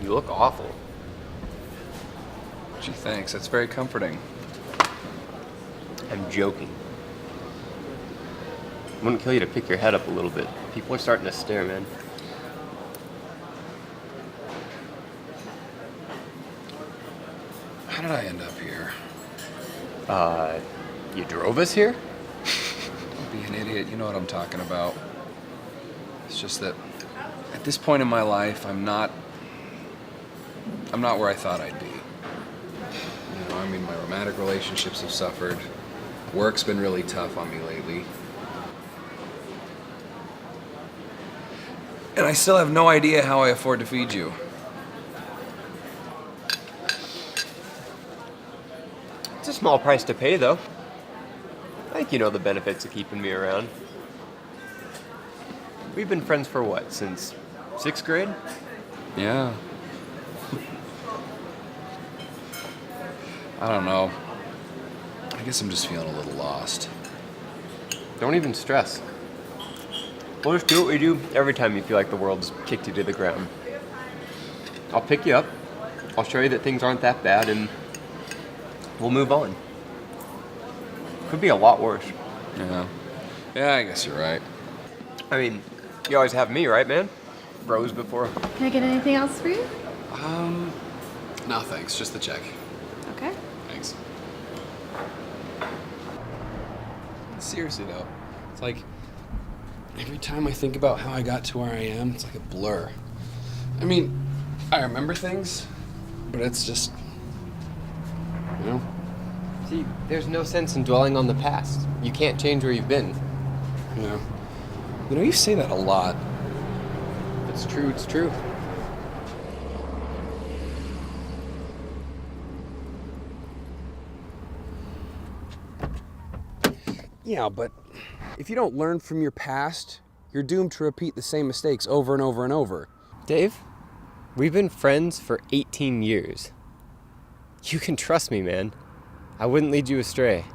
You look awful. Gee, thanks. That's very comforting. I'm joking. Wouldn't kill you to pick your head up a little bit. People are starting to stare, man. How did I end up here? You drove us here? Don't be an idiot. You know what I'm talking about. It's just that at this point in my life, I'm not where I thought I'd be. You know, I mean, my romantic relationships have suffered. Work's been really tough on me lately. And I still have no idea how I afford to feed you. It's a small price to pay, though. I think you know the benefits of keeping me around. We've been friends for what, since 6th grade? Yeah. I don't know. I guess I'm just feeling a little lost. Don't even stress. We'll just do what we do every time you feel like the world's kicked you to the ground. I'll pick you up, I'll show you that things aren't that bad, and we'll move on. Could be a lot worse. Yeah. Yeah, I guess you're right. I mean, you always have me, right, man? Bros before. Can I get anything else for you? No thanks, just the check. Okay. Thanks. Seriously though, it's like every time I think about how I got to where I am, it's like a blur. I mean, I remember things, but it's just, you know? See, there's no sense in dwelling on the past. You can't change where you've been. Yeah. You know, you say that a lot. If it's true, it's true. Yeah, but if you don't learn from your past, you're doomed to repeat the same mistakes over and over and over. Dave, we've been friends for 18 years. You can trust me, man. I wouldn't lead you astray.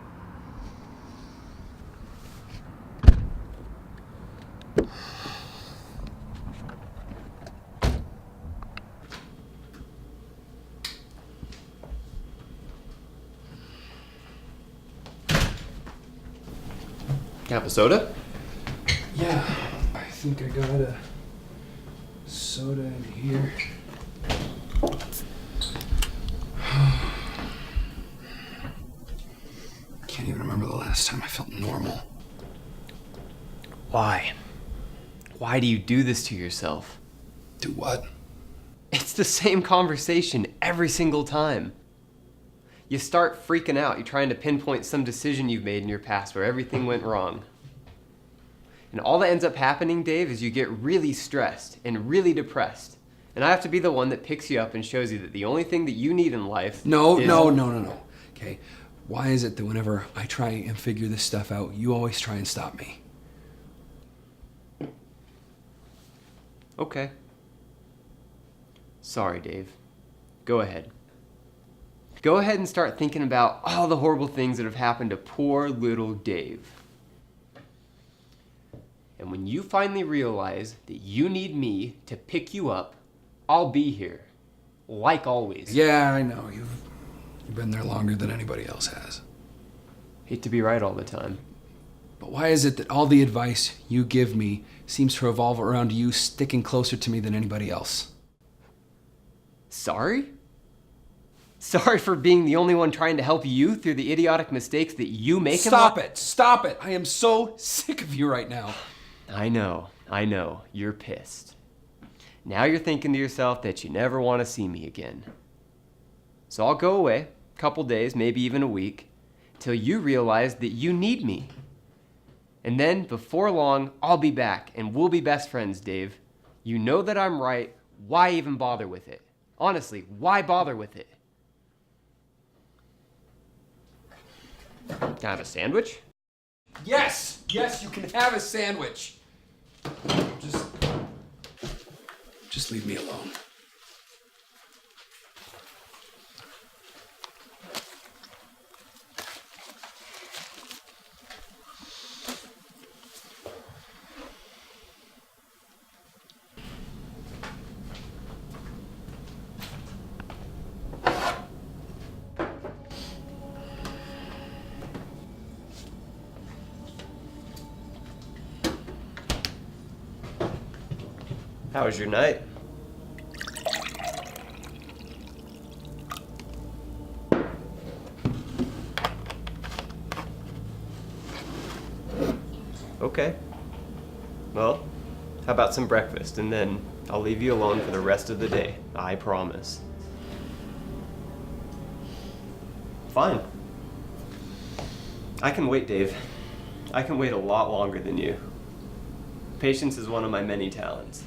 Have a soda? Yeah, I think I got a soda in here. Can't even remember the last time I felt normal. Why? Why do you do this to yourself? Do what? It's the same conversation every single time. You start freaking out. You're trying to pinpoint some decision you've made in your past where everything went wrong. And all that ends up happening, Dave, is you get really stressed and really depressed. And I have to be the one that picks you up and shows you that the only thing that you need in life No. is... Okay, why is it that whenever I try and figure this stuff out, you always try and stop me? Okay. Sorry, Dave. Go ahead. Go ahead and start thinking about all the horrible things that have happened to poor little Dave. And when you finally realize that you need me to pick you up, I'll be here. Like always. Yeah, I know. You've been there longer than anybody else has. Hate to be right all the time. But why is it that all the advice you give me seems to revolve around you sticking closer to me than anybody else? Sorry? Sorry for being the only one trying to help you through the idiotic mistakes that you make. Stop it! Stop it! I am so sick of you right now. I know. You're pissed. Now you're thinking to yourself that you never want to see me again. So I'll go away, a couple days, maybe even a week, till you realize that you need me. And then, before long, I'll be back, and we'll be best friends, Dave. You know that I'm right. Why even bother with it? Honestly, why bother with it? Can I have a sandwich? Yes, you can have a sandwich. Just leave me alone. How was your night? Okay. Well, how about some breakfast, and then I'll leave you alone for the rest of the day. I promise. Fine. I can wait, Dave. I can wait a lot longer than you. Patience is one of my many talents.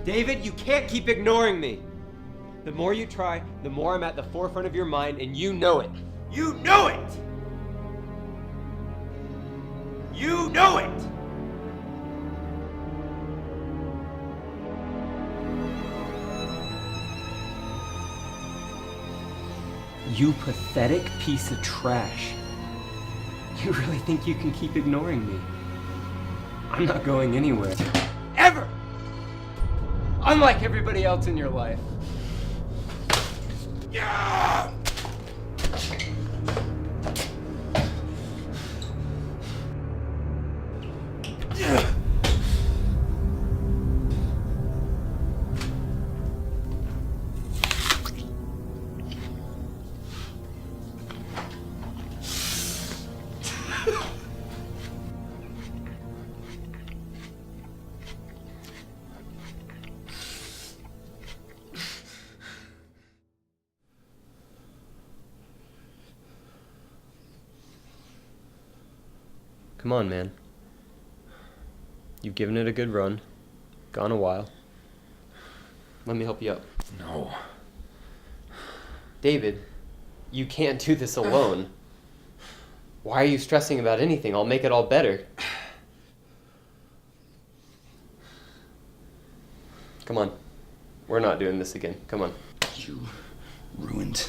David, you can't keep ignoring me. The more you try, the more I'm at the forefront of your mind, and you know it. You know it! You know it! You pathetic piece of trash. You really think you can keep ignoring me? I'm not going anywhere. Ever! Unlike everybody else in your life. Yeah! Come on, man. You've given it a good run. Gone a while. Let me help you up. No. David, you can't do this alone. Why are you stressing about anything? I'll make it all better. Come on. We're not doing this again. Come on. You ruined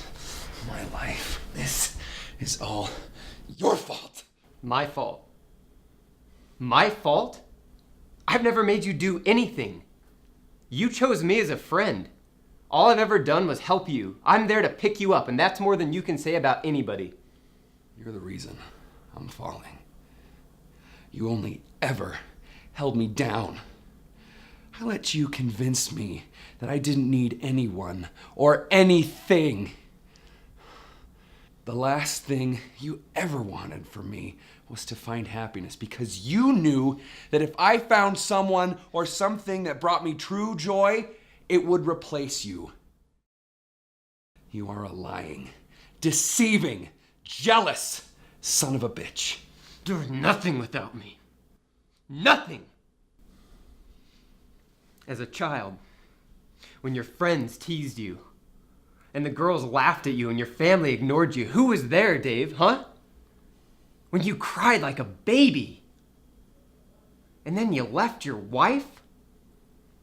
my life. This is all your fault. My fault. My fault? I've never made you do anything. You chose me as a friend. All I've ever done was help you. I'm there to pick you up, and that's more than you can say about anybody. You're the reason I'm falling. You only ever held me down. I let you convince me that I didn't need anyone or anything. The last thing you ever wanted from me was to find happiness, because you knew that if I found someone or something that brought me true joy, it would replace you. You are a lying, deceiving, jealous son of a bitch. You're nothing without me. Nothing. As a child, when your friends teased you, and the girls laughed at you and your family ignored you, who was there, Dave, huh? When you cried like a baby, and then you left your wife?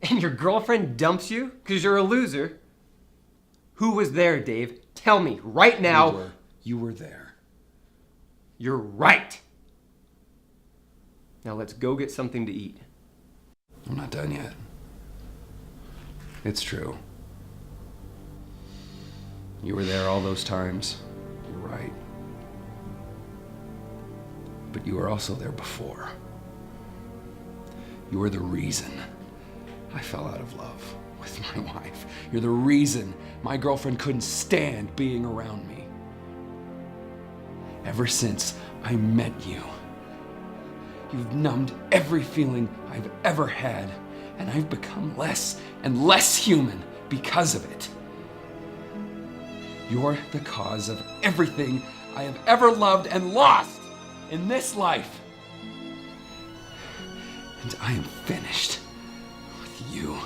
and your girlfriend dumps you because you're a loser. Who was there, Dave? Tell me right now. You were there. You're right. Now let's go get something to eat. I'm not done yet. It's true. You were there all those times. You're right. But you were also there before. You were the reason I fell out of love with my wife. You're the reason my girlfriend couldn't stand being around me. Ever since I met you, you've numbed every feeling I've ever had, and I've become less and less human because of it. You're the cause of everything I have ever loved and lost in this life. And I am finished with you.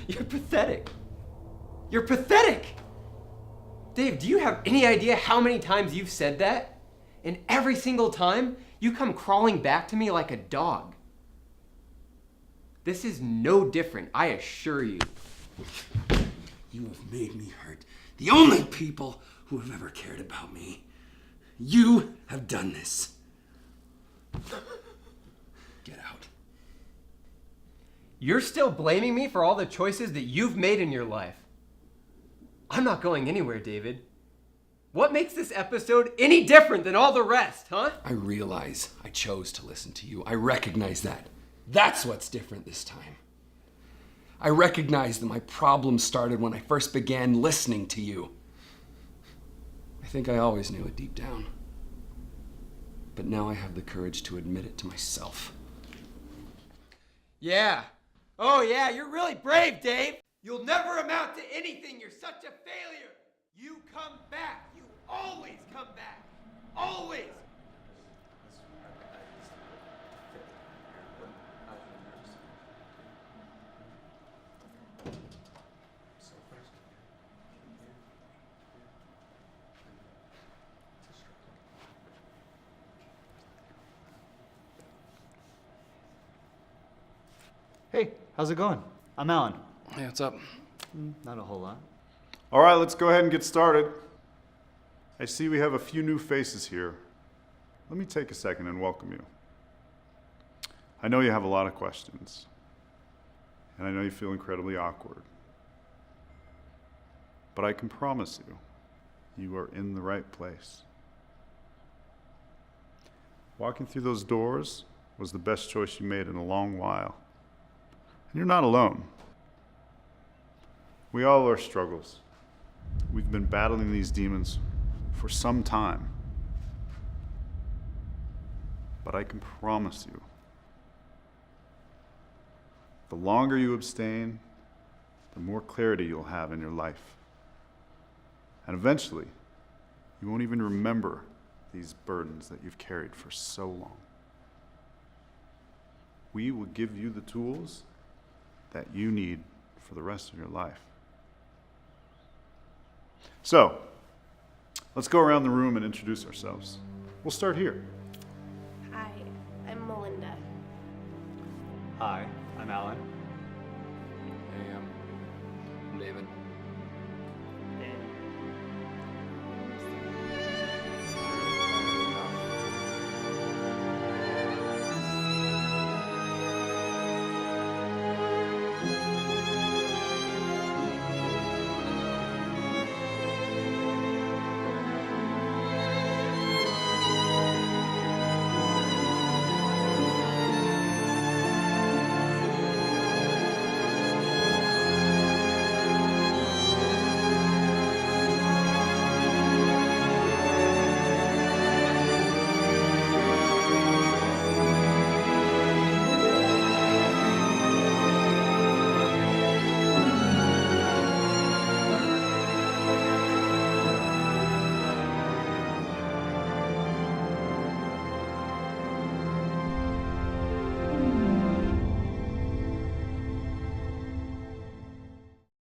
You're pathetic. You're pathetic. Dave, do you have any idea how many times you've said that? And every single time, you come crawling back to me like a dog. This is no different, I assure you. You have made me hurt the only people who have ever cared about me. You have done this. Get out. You're still blaming me for all the choices that you've made in your life. I'm not going anywhere, David. What makes this episode any different than all the rest, huh? I realize I chose to listen to you. I recognize that. That's what's different this time. I recognize that my problem started when I first began listening to you. I think I always knew it deep down. But now I have the courage to admit it to myself. Yeah. Oh yeah, you're really brave, Dave. You'll never amount to anything. You're such a failure. You come back. You always come back. Always. Hey, how's it going? I'm Alan. Hey, what's up? Not a whole lot. All right, let's go ahead and get started. I see we have a few new faces here. Let me take a second and welcome you. I know you have a lot of questions, and I know you feel incredibly awkward. But I can promise you, you are in the right place. Walking through those doors was the best choice you made in a long while. And you're not alone. We all have our struggles. We've been battling these demons for some time. But I can promise you, the longer you abstain, the more clarity you'll have in your life. And eventually, you won't even remember these burdens that you've carried for so long. We will give you the tools that you need for the rest of your life. So, let's go around the room and introduce ourselves. We'll start here. Hi, I'm Melinda. Hi, I'm Alan.